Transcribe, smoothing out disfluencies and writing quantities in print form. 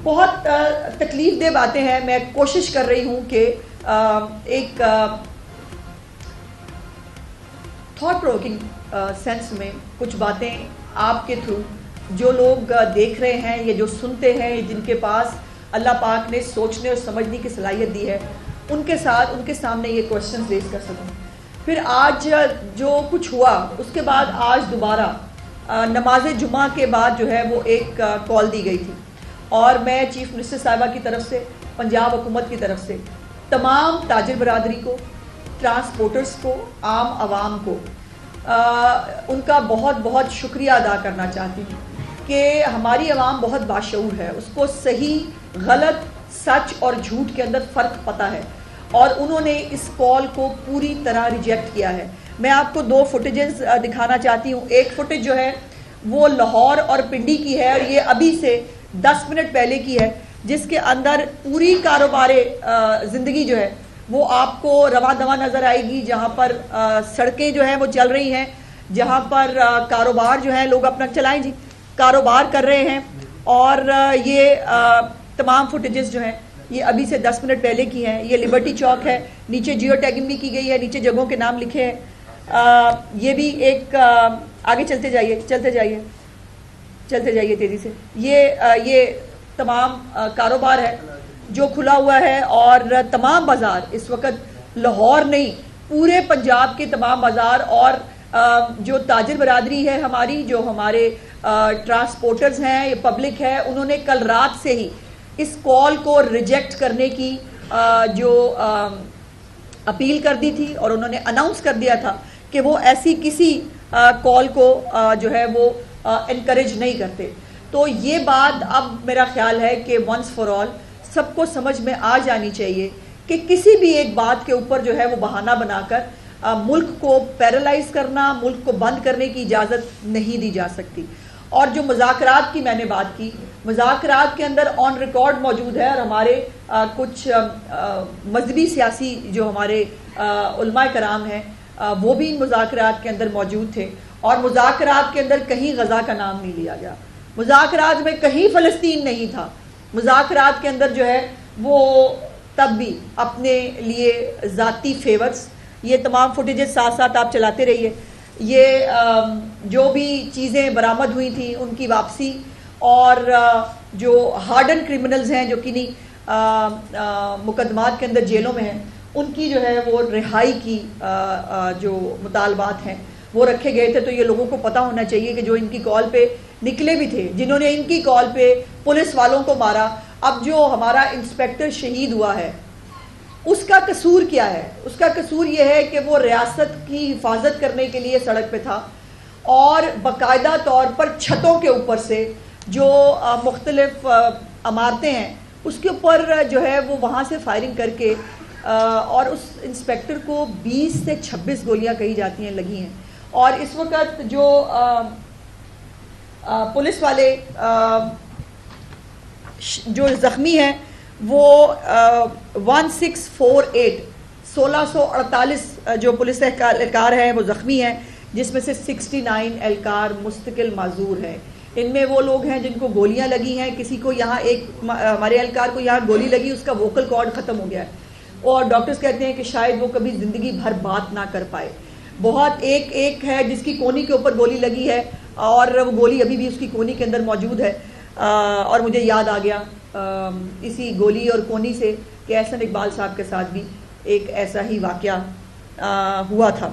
بہت تکلیف دہ باتیں ہیں. میں کوشش کر رہی ہوں کہ ایک تھاٹ پروکنگ سینس میں کچھ باتیں آپ کے تھرو جو لوگ دیکھ رہے ہیں یا جو سنتے ہیں، جن کے پاس اللہ پاک نے سوچنے اور سمجھنے کی صلاحیت دی ہے، ان کے ساتھ ان کے سامنے یہ کوشچنز ریز کر سکوں. پھر آج جو کچھ ہوا اس کے بعد آج دوبارہ نماز جمعہ کے بعد جو ہے وہ ایک کال دی گئی تھی، اور میں چیف منسٹر صاحبہ کی طرف سے، پنجاب حکومت کی طرف سے تمام تاجر برادری کو، ٹرانسپورٹرز کو، عام عوام کو ان کا بہت بہت شکریہ ادا کرنا چاہتی ہوں کہ ہماری عوام بہت باشعور ہے، اس کو صحیح غلط، سچ اور جھوٹ کے اندر فرق پتہ ہے، اور انہوں نے اس کال کو پوری طرح ریجیکٹ کیا ہے. میں آپ کو 2 فوٹیجز دکھانا چاہتی ہوں. ایک فوٹیج جو ہے وہ لاہور اور پنڈی کی ہے، اور یہ ابھی سے 10 منٹ پہلے کی ہے، جس کے اندر پوری کاروبار زندگی جو ہے وہ آپ کو رواں دواں نظر آئے گی، جہاں پر سڑکیں جو ہیں وہ چل رہی ہیں، جہاں پر کاروبار جو ہے لوگ اپنا چلائیں جی کاروبار کر رہے ہیں. اور یہ تمام فوٹیجز جو ہیں یہ ابھی سے 10 منٹ پہلے کی ہیں. یہ لبرٹی چوک ہے، نیچے جیو ٹیگنگ بھی کی گئی ہے، نیچے جگہوں کے نام لکھے ہیں. یہ بھی ایک آگے چلتے جائیے تیزی سے. یہ تمام کاروبار ہے جو کھلا ہوا ہے، اور تمام بازار اس وقت لاہور نہیں پورے پنجاب کے تمام بازار، اور جو تاجر برادری ہے ہماری، جو ہمارے ٹرانسپورٹرز ہیں، یہ پبلک ہے، انہوں نے کل رات سے ہی اس کال کو ریجیکٹ کرنے کی جو اپیل کر دی تھی، اور انہوں نے اناؤنس کر دیا تھا کہ وہ ایسی کسی کال کو جو ہے وہ انکریج نہیں کرتے. تو یہ بات اب میرا خیال ہے کہ ونس فار آل سب کو سمجھ میں آ جانی چاہیے کہ کسی بھی ایک بات کے اوپر جو ہے وہ بہانہ بنا کر ملک کو پیرالائز کرنا، ملک کو بند کرنے کی اجازت نہیں دی جا سکتی. اور جو مذاکرات کی میں نے بات کی، مذاکرات کے اندر آن ریکارڈ موجود ہے، اور ہمارے کچھ مذہبی سیاسی جو ہمارے علماء کرام ہیں وہ بھی ان مذاکرات کے اندر موجود تھے، اور مذاکرات کے اندر کہیں غزہ کا نام نہیں لیا گیا، مذاکرات میں کہیں فلسطین نہیں تھا. مذاکرات کے اندر جو ہے وہ تب بھی اپنے لیے ذاتی فیورز، یہ تمام فوٹیجز ساتھ ساتھ آپ چلاتے رہیے. یہ جو بھی چیزیں برآمد ہوئی تھیں ان کی واپسی، اور جو ہارڈن کرمنلز ہیں جو کنی مقدمات کے اندر جیلوں میں ہیں، ان کی جو ہے وہ رہائی کی جو مطالبات ہیں وہ رکھے گئے تھے. تو یہ لوگوں کو پتہ ہونا چاہیے کہ جو ان کی کال پہ نکلے بھی تھے، جنہوں نے ان کی کال پہ پولیس والوں کو مارا، اب جو ہمارا انسپیکٹر شہید ہوا ہے اس کا قصور کیا ہے؟ اس کا قصور یہ ہے کہ وہ ریاست کی حفاظت کرنے کے لیے سڑک پہ تھا، اور باقاعدہ طور پر چھتوں کے اوپر سے جو مختلف عمارتیں ہیں اس کے اوپر جو ہے وہ وہاں سے فائرنگ کر کے، اور اس انسپیکٹر کو 20 سے 26 گولیاں کہی جاتی ہیں لگی ہیں. اور اس وقت جو پولیس والے جو زخمی ہیں وہ 1648 1648 جو پولیس اہلکار ہیں وہ زخمی ہیں، جس میں سے 69 اہلکار مستقل معذور ہیں. ان میں وہ لوگ ہیں جن کو گولیاں لگی ہیں، کسی کو یہاں ہمارے اہلکار کو یہاں گولی لگی، اس کا ووکل کارڈ ختم ہو گیا ہے، اور ڈاکٹرز کہتے ہیں کہ شاید وہ کبھی زندگی بھر بات نہ کر پائے. بہت ایک ہے جس کی کونی کے اوپر گولی لگی ہے، اور وہ گولی ابھی بھی اس کی کونی کے اندر موجود ہے. اور مجھے یاد آ گیا اسی گولی اور کونی سے کہ احسن اقبال صاحب کے ساتھ بھی ایک ایسا ہی واقعہ ہوا تھا.